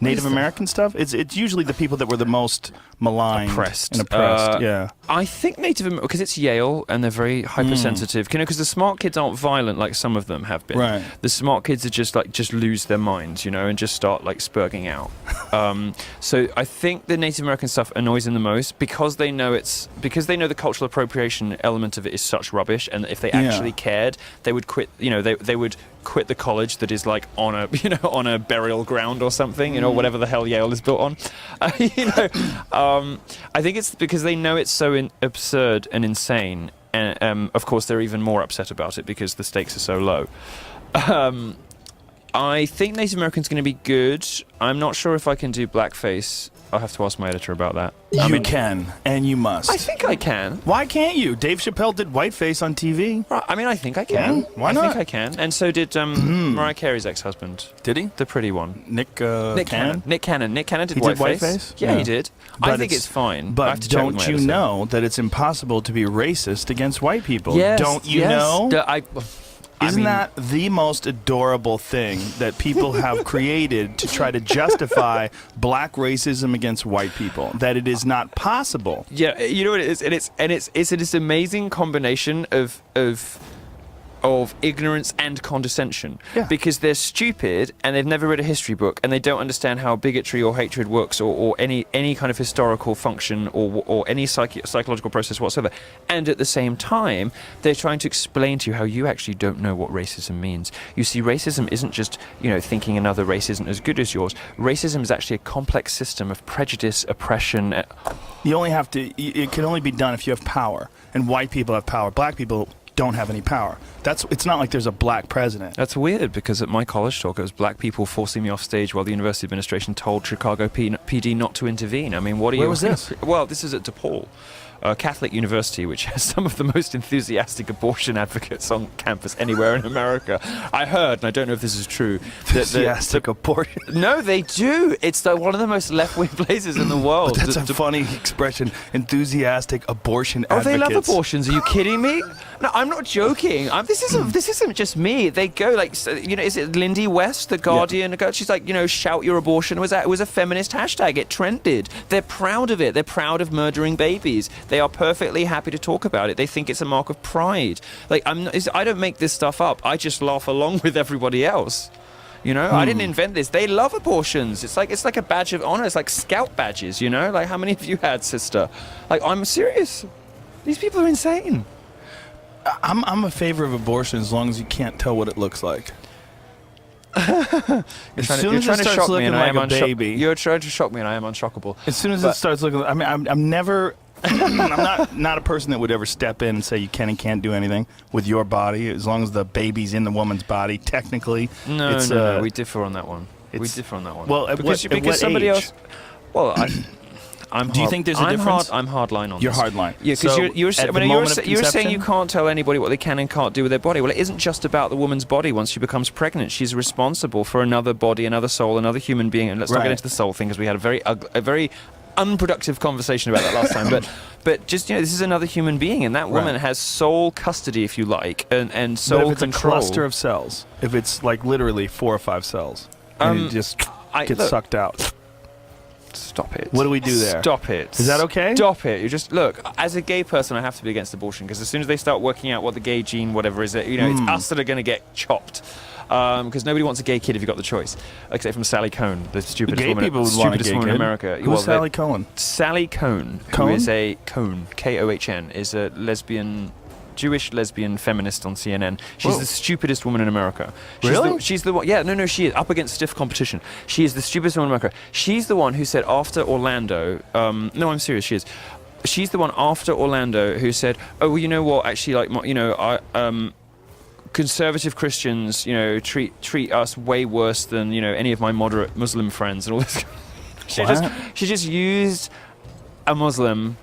Native American stuff? It's usually the people that were the most maligned oppressed. and oppressed. Yeah. I think Native American, because it's Yale and they're very hypersensitive. You know, because the smart kids aren't violent like some of them have been. Right. The smart kids are just lose their minds, you know, and just start like spurging out. So I think the Native American stuff annoys them the most because they know the cultural appropriation element of it is such rubbish, and if they actually cared, they would quit. You know, they would quit the college that is like on a burial ground or something, you know, whatever the hell Yale is built on. I think it's because they know it's so absurd and insane, and of course they're even more upset about it because the stakes are so low. I think Native American's going to be good. I'm not sure if I can do blackface. I'll have to ask my editor about that. You can, and you must. I think I can. Why can't you? Dave Chappelle did whiteface on TV. Right, I mean, I think I can. Yeah, why not? I think I can. And so did Mariah Carey's ex-husband. Did he? The pretty one. Nick Cannon? Nick Cannon did He whiteface. did whiteface? Yeah, he did. But I think it's fine. I have But to check with don't my you editor. know that it's impossible to be racist against white people? Yes, Don't you yes. know? Isn't that the most adorable thing that people have created to try to justify black racism against white people? That it is not possible. Yeah, you know what it is, and it's this amazing combination of ignorance and condescension. Yeah. Because they're stupid and they've never read a history book and they don't understand how bigotry or hatred works or any kind of historical function or any psychological process whatsoever. And at the same time, they're trying to explain to you how you actually don't know what racism means. You see, racism isn't just, you know, thinking another race isn't as good as yours. Racism is actually a complex system of prejudice, oppression. You only have to. It can only be done if you have power, and white people have power. Black people don't have any power. It's not like there's a black president. That's weird, because at my college talk, it was black people forcing me off stage while the university administration told Chicago PD not to intervene. I mean, what are you... Where was this? Well, this is at DePaul, a Catholic university, which has some of the most enthusiastic abortion advocates on campus anywhere in America. I heard, and I don't know if this is true, Enthusiastic abortion. No, they do. It's like one of the most left-wing places in the world. But that's a funny expression. Enthusiastic abortion advocates. Oh, they love abortions. Are you kidding me? No, I'm not joking. This isn't just me. They go like, you know, is it Lindy West, the Guardian? Yeah. She's like, you know, shout your abortion. It was a feminist hashtag. It trended. They're proud of it. They're proud of murdering babies. They are perfectly happy to talk about it. They think it's a mark of pride. Like, I don't make this stuff up. I just laugh along with everybody else. You know, I didn't invent this. They love abortions. It's like a badge of honor. It's like scout badges, you know? Like, how many of you had, sister? Like, I'm serious. These people are insane. I'm a favor of abortion as long as you can't tell what it looks like. You're trying to shock me, and I am baby. You're trying to shock me, and I am unshockable. As soon as it starts looking, I mean, I'm never. I'm not a person that would ever step in and say you can and can't do anything with your body as long as the baby's in the woman's body. Technically, no, we differ on that one. We differ on that one. Well, because somebody else. Well, do you think there's a difference? I'm hardline on You're this. hardline. Yeah, because you're saying you can't tell anybody what they can and can't do with their body. Well, it isn't just about the woman's body. Once she becomes pregnant, she's responsible for another body, another soul, another human being. And let's not get into the soul thing, because we had a very unproductive conversation about that last time. But just, you know, this is another human being, and that woman has sole custody, if you like, and soul but if it's control. a cluster of cells, if it's like literally 4 or 5 cells, and it just gets sucked out. Stop it. What do we do there? Stop it. Is that okay? Stop it. You just, look, as a gay person, I have to be against abortion, because as soon as they start working out what the gay gene, whatever is it, you know, it's us that are going to get chopped. Because nobody wants a gay kid if you've got the choice. Except from Sally Cohn, the stupidest woman in America. Who's Sally Cohn? Sally Cohn, who is a Cohn, K-O-H-N, is a Jewish lesbian feminist on CNN. She's the stupidest woman in America. She's the one. Yeah, no, she is up against stiff competition. She is the stupidest woman in America. She's the one who said after Orlando. No, I'm serious. She is. She's the one after Orlando who said, "Oh, well, you know what? Actually, like, you know, conservative Christians, you know, treat us way worse than, you know, any of my moderate Muslim friends and all this." She just used a Muslim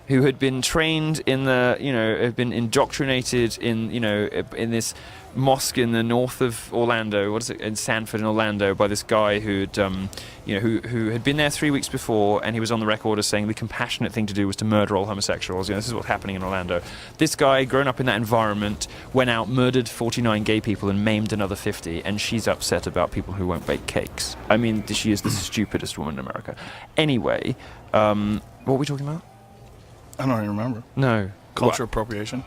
who had been trained in the, you know, had been indoctrinated in, you know, in this mosque in the north of Orlando. What is it, in Sanford in Orlando, by this guy who'd who had been there 3 weeks before, and he was on the record as saying the compassionate thing to do was to murder all homosexuals. This is what's happening in Orlando. This guy, grown up in that environment, went out, murdered 49 gay people and maimed another 50, and she's upset about people who won't bake cakes. I mean, she is the stupidest woman in America. Anyway, what were we talking about? I don't even remember. No. Culture appropriation.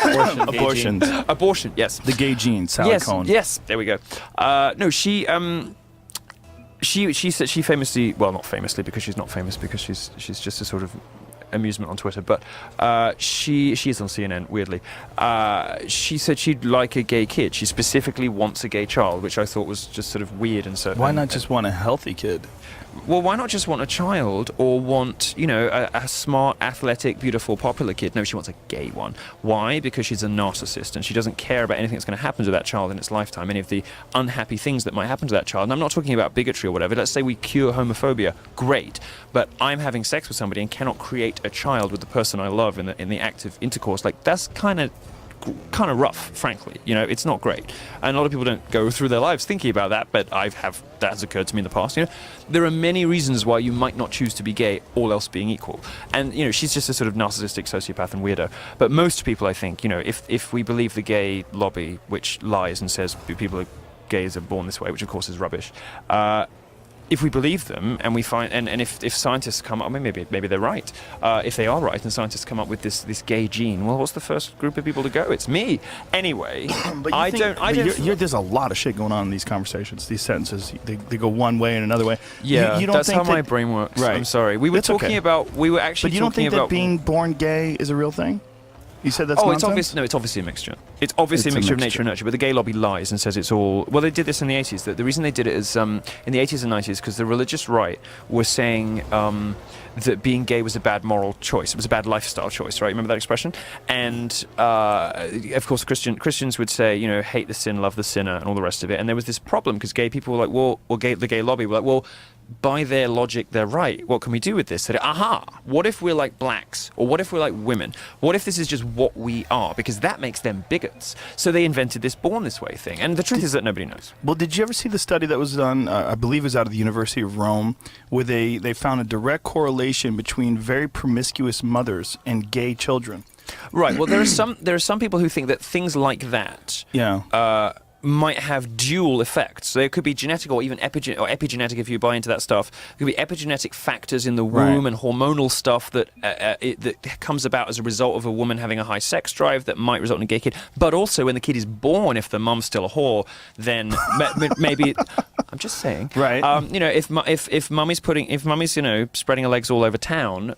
Abortion. Abortion, yes. The gay gene, Sally Cohn. Yes, there we go. No, she said, she famously, well, not famously because she's not famous, because she's just a sort of amusement on Twitter, but she is on CNN, weirdly. She said she'd like a gay kid. She specifically wants a gay child, which I thought was just sort of weird. And so, why not just want a healthy kid? Well, why not just want a child, or want, a smart, athletic, beautiful, popular kid? No, she wants a gay one. Why? Because she's a narcissist, and she doesn't care about anything that's going to happen to that child in its lifetime, any of the unhappy things that might happen to that child. And I'm not talking about bigotry or whatever. Let's say we cure homophobia. Great. But I'm having sex with somebody and cannot create a child with the person I love in the act of intercourse. Like, that's kind of rough, frankly. It's not great, and a lot of people don't go through their lives thinking about that, but that has occurred to me in the past. There are many reasons why you might not choose to be gay, all else being equal. And she's just a sort of narcissistic sociopath and weirdo. But most people, I think, if we believe the gay lobby, which lies and says people gays are born this way, which of course is rubbish, if we believe them, and we find, and if scientists come up, maybe they're right. If they are right, and scientists come up with this gay gene, well, what's the first group of people to go? It's me. Anyway, there's a lot of shit going on in these conversations. These sentences, they go one way and another way. Yeah, you don't that's think how my brain works. Right. I'm sorry. We were actually But you don't think that being born gay is a real thing? You said that's nonsense? It's obvious. No, it's obviously a mixture. It's obviously a mixture of nature and nurture. But the gay lobby lies and says it's all. Well, they did this in the 80s. The reason they did it is in the 80s and 90s because the religious right was saying that being gay was a bad moral choice. It was a bad lifestyle choice, right? Remember that expression? And of course, Christians would say, hate the sin, love the sinner, and all the rest of it. And there was this problem because gay people were like, the gay lobby were like, well, by their logic, they're right. What can we do with this? They said, aha, what if we're like blacks? Or what if we're like women? What if this is just what we are? Because that makes them bigots. So they invented this born this way thing. And the truth is that nobody knows. Well, did you ever see the study that was done, I believe it was out of the University of Rome, where they found a direct correlation between very promiscuous mothers and gay children? Right. Well, there are some people who think that things like that might have dual effects. So it could be genetic or even epigenetic if you buy into that stuff. It could be epigenetic factors in the womb and hormonal stuff that comes about as a result of a woman having a high sex drive that might result in a gay kid. But also when the kid is born, if the mum's still a whore, then maybe I'm just saying. Right. If mummy's spreading her legs all over town,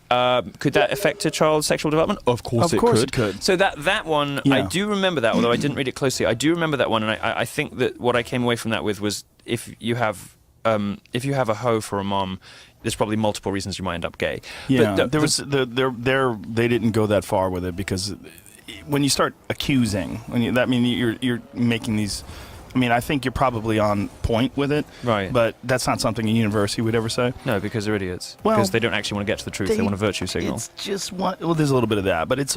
could that affect a child's sexual development? Of course it could. So that one, I do remember that, although I didn't read it closely. I do remember that one, and I think that what I came away from that with was if you have a hoe for a mum, there's probably multiple reasons you might end up gay. Yeah, but they didn't go that far with it because when you start accusing, you're making these. I mean, I think you're probably on point with it, right? But that's not something a university would ever say. No, because they're idiots. Well, because they don't actually want to get to the truth. They want a virtue signal. It's just one. Well, there's a little bit of that, but it's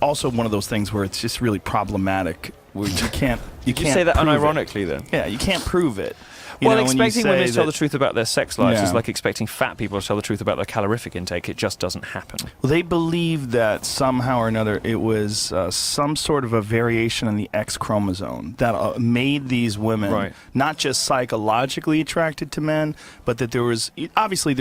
also one of those things where it's just really problematic. Where you can't. You say that unironically, then. Yeah, you can't prove it. Expecting women to tell the truth about their sex lives is like expecting fat people to tell the truth about their calorific intake. It just doesn't happen. Well, they believe that somehow or another it was some sort of a variation in the X chromosome that made these women not just psychologically attracted to men, but that there's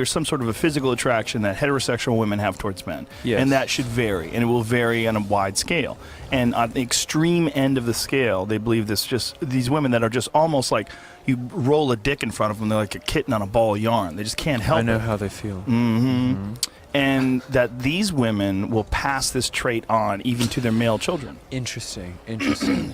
some sort of a physical attraction that heterosexual women have towards men. Yes. And that should vary, and it will vary on a wide scale. And on the extreme end of the scale, they believe these women that are just almost like you roll a dick in front of them, they're like a kitten on a ball of yarn. They just can't help it. I know how they feel. Mm-hmm. And that these women will pass this trait on even to their male children. Interesting.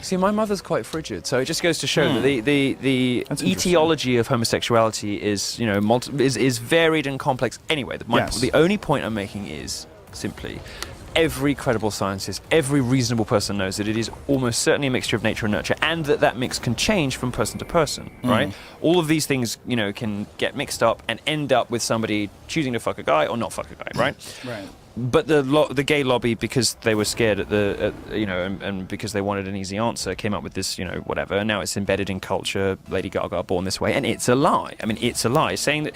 See, my mother's quite frigid, so it just goes to show that the etiology of homosexuality is is varied and complex. Anyway, the only point I'm making is simply every credible scientist, every reasonable person knows that it is almost certainly a mixture of nature and nurture, and that mix can change from person to person, right? All of these things, can get mixed up and end up with somebody choosing to fuck a guy or not fuck a guy, right? Right. But the gay lobby, because they were scared and because they wanted an easy answer, came up with this, whatever. And now it's embedded in culture. Lady Gaga born this way, and it's a lie. I mean, it's a lie. Saying that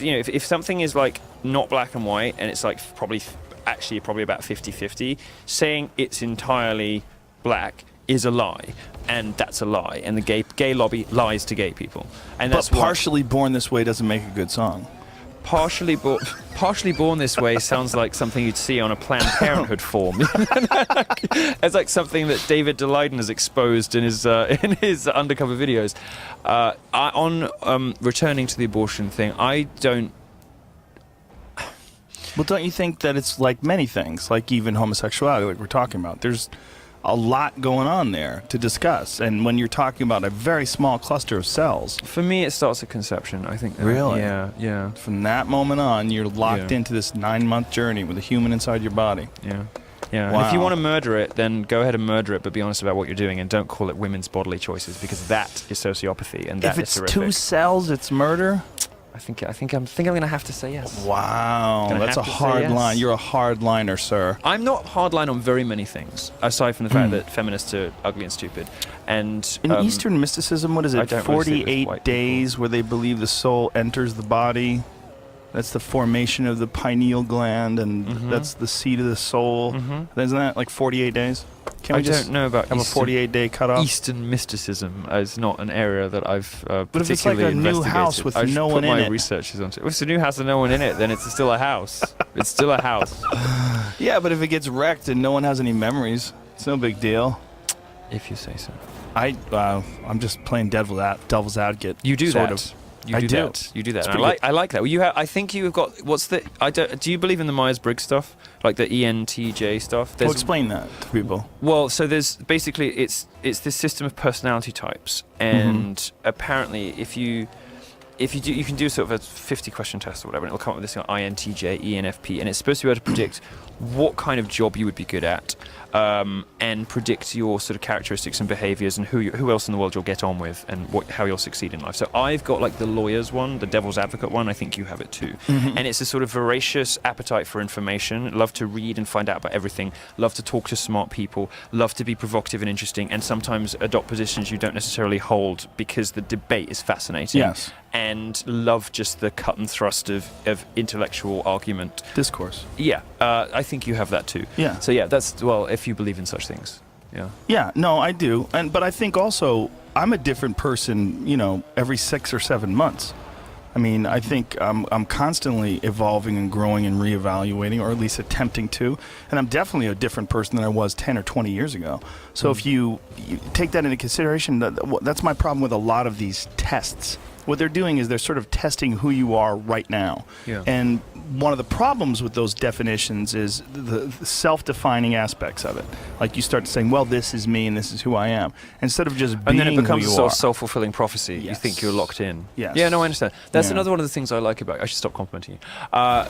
if something is like not black and white, and it's like probably about 50-50, saying it's entirely black is a lie, and that's a lie. And the gay lobby lies to gay people, and that's partially born this way doesn't make a good song. Partially born this way sounds like something you'd see on a Planned Parenthood form. It's like something that David Daleiden has exposed in his undercover videos. On returning to the abortion thing, I don't. Well, don't you think that it's like many things, like even homosexuality, like we're talking about? There's a lot going on there to discuss, and when you're talking about a very small cluster of cells, for me it starts at conception. I think really, yeah. From that moment on, you're locked into this 9-month journey with a human inside your body. Yeah. Wow. And if you want to murder it, then go ahead and murder it, but be honest about what you're doing, and don't call it women's bodily choices, because that is sociopathy, and that is horrific. If it's 2 cells, it's murder. I think I'm going to have to say yes. Wow, that's a hard line. You're a hard liner, sir. I'm not hard line on very many things, aside from the fact that feminists are ugly and stupid. And in Eastern mysticism, what is it? 48 days where they believe the soul enters the body. That's the formation of the pineal gland, and that's the seat of the soul. Isn't that like 48 days? I don't know about have a 48-day cutoff. Eastern mysticism is not an area that I've but if it's like a new house with no one in it, my research is onto it. If it's a new house with no one in it, then it's still a house. It's still a house. Yeah, but if it gets wrecked and no one has any memories, it's no big deal. If you say so. I'm just playing devil's advocate. You do sort that. of. You do that. I like that. Well, I think you have got. Do you believe in the Myers-Briggs stuff, like the ENTJ stuff? Well, explain that to people. Well, so there's basically it's this system of personality types, and apparently if you do, you can do sort of a 50-question test or whatever, and it'll come up with this INTJ, ENFP, and it's supposed to be able to predict what kind of job you would be good at, and predict your sort of characteristics and behaviors, and who else in the world you'll get on with, and how you'll succeed in life. So I've got like the lawyer's one, the devil's advocate one. I think you have it too. And it's a sort of voracious appetite for information, love to read and find out about everything, love to talk to smart people, love to be provocative and interesting, and sometimes adopt positions you don't necessarily hold because the debate is fascinating. Yes. And love just the cut and thrust of intellectual argument. Discourse. Yeah, I think you have that too. Yeah. So yeah, that's, well, if you believe in such things. Yeah. Yeah, no, I do. But I think also I'm a different person, every 6 or 7 months. I mean, I think I'm constantly evolving and growing and reevaluating, or at least attempting to. And I'm definitely a different person than I was 10 or 20 years ago. So if you take that into consideration, that's my problem with a lot of these tests. What they're doing is they're sort of testing who you are right now. Yeah. And one of the problems with those definitions is the self-defining aspects of it. Like you start saying, well, this is me and this is who I am, instead of just being who you are. And then it becomes a sort of self-fulfilling prophecy. Yes. You think you're locked in. Yes. Yeah, no, I understand. That's another one of the things I like about you. I should stop complimenting you.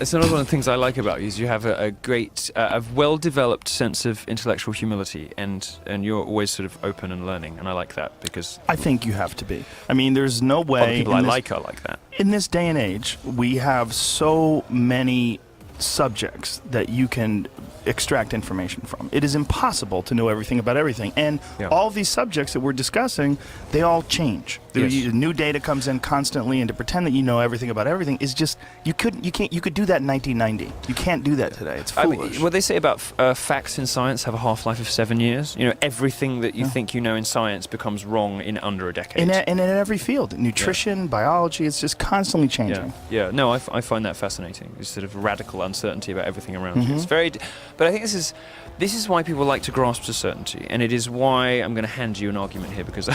It's another one of the things I like about you is you have a great, a well-developed sense of intellectual humility, and you're always sort of open and learning, and I like that because... I think you have to be. I mean, there's no way... People I like are like that. In this day and age, we have so many subjects that you can extract information from. It is impossible to know everything about everything, and all these subjects that we're discussing, they all change. Yes. New data comes in constantly, and to pretend that you know everything about everything is just you could do that in 1990. You can't do that today. It's foolish. I mean, what they say about facts in science have a half-life of 7 years. Everything that you think you know in science becomes wrong in under a decade. And in every field, nutrition, biology, it's just constantly changing. Yeah. No, I find that fascinating. This sort of radical uncertainty about everything around you. It's very, but I think this is why people like to grasp to certainty, and it is why I'm going to hand you an argument here because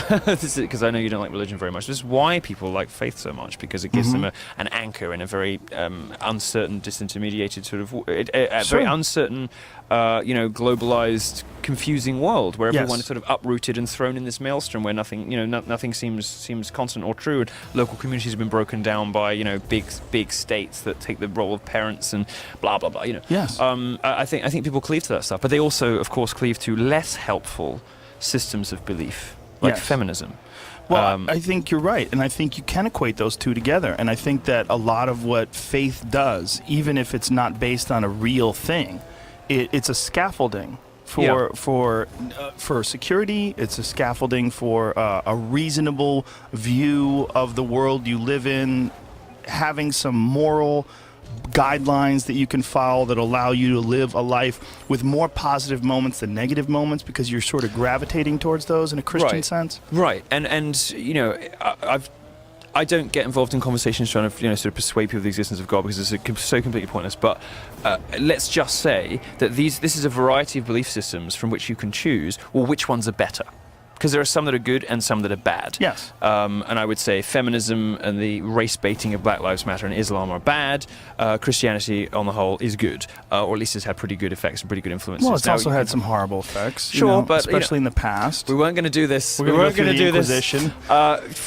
because I know you don't like religion very much. This is why people like faith so much, because it gives them an anchor in a very uncertain, disintermediated sort of very uncertain, globalized, confusing world where everyone is sort of uprooted and thrown in this maelstrom where nothing, nothing seems constant or true. And local communities have been broken down by big states that take the role of parents and blah blah blah. Yes. I think people cleave to that stuff, but they also, of course, cleave to less helpful systems of belief, like feminism. Well, I think you're right, and I think you can equate those two together. And I think that a lot of what faith does, even if it's not based on a real thing, it's a scaffolding for security. It's a scaffolding for a reasonable view of the world you live in, having some moral guidelines that you can follow that allow you to live a life with more positive moments than negative moments, because you're sort of gravitating towards those in a Christian sense. Right. And you know, I don't get involved in conversations trying to, you know, sort of persuade people of the existence of God, because it's so completely pointless. But let's just say that this is a variety of belief systems from which you can choose, well, which ones are better? Because there are some that are good and some that are bad. Yes. And I would say feminism and the race baiting of Black Lives Matter and Islam are bad. Christianity, on the whole, is good, or at least it's had pretty good effects and pretty good influences. Well, it's also had some horrible effects. Sure, you know, but especially in the past. We weren't going to do this. We weren't going to do this.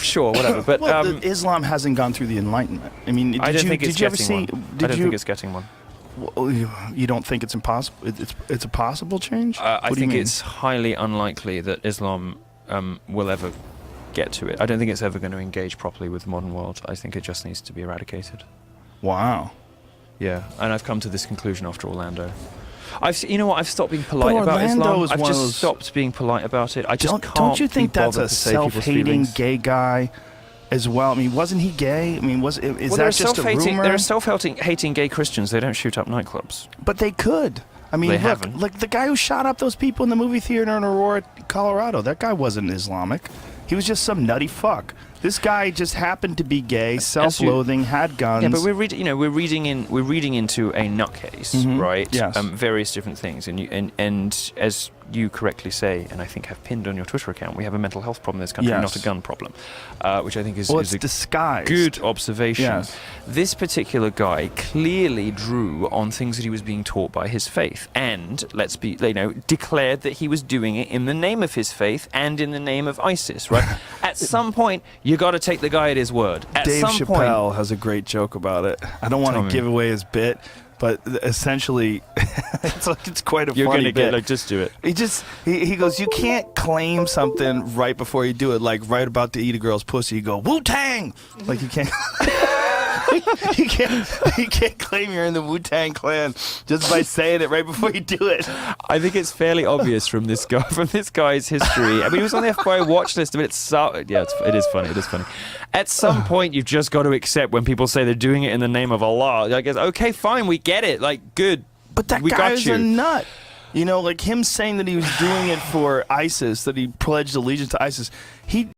Sure, whatever. But well, Islam hasn't gone through the Enlightenment. I mean, I don't think it's getting one. I don't think it's getting one. Well, you don't think it's impossible? It's a possible change? I think it's highly unlikely that Islam will ever get to it. I don't think it's ever going to engage properly with the modern world. I think it just needs to be eradicated. Wow. Yeah, and I've come to this conclusion after Orlando. You know what? I've stopped being polite about Islam. I've just stopped being polite about it. I just can't. Don't you think be that's a to say people's self-hating feelings. gay guy as well? I mean, wasn't he gay? I mean, is Well, that just a rumor? There are self-hating gay Christians. They don't shoot up nightclubs. But they could. I mean, They look, haven't. like the guy who shot up those people in the movie theater in Aurora, Colorado. That guy wasn't Islamic. He was just some nutty fuck. This guy just happened to be gay, self-loathing, had guns. Yeah, but we're reading into a nutcase, right? Yes. Various different things, and as you correctly say, and I think have pinned on your Twitter account, we have a mental health problem in this country, not a gun problem, which I think is it's a disguised. Good observation. Yes. This particular guy clearly drew on things that he was being taught by his faith, and declared that he was doing it in the name of his faith and in the name of ISIS. Right? At some point, you got to take the guy at his word. At Dave some Chappelle point, has a great joke about it. I don't want to give away his bit, but essentially, it's quite a funny bit. Just do it. He goes, you can't claim something right before you do it, like right about to eat a girl's pussy. You go, Wu-Tang! Like you can't. you can't claim you're in the Wu-Tang Clan just by saying it right before you do it. I think it's fairly obvious from this guy's history. I mean, he was on the FBI watch list, but it is funny. It is funny. At some point, you've just got to accept when people say they're doing it in the name of Allah. I guess, okay, fine, we get it. Like, good. But that guy is a nut. You know, like him saying that he was doing it for ISIS, that he pledged allegiance to ISIS.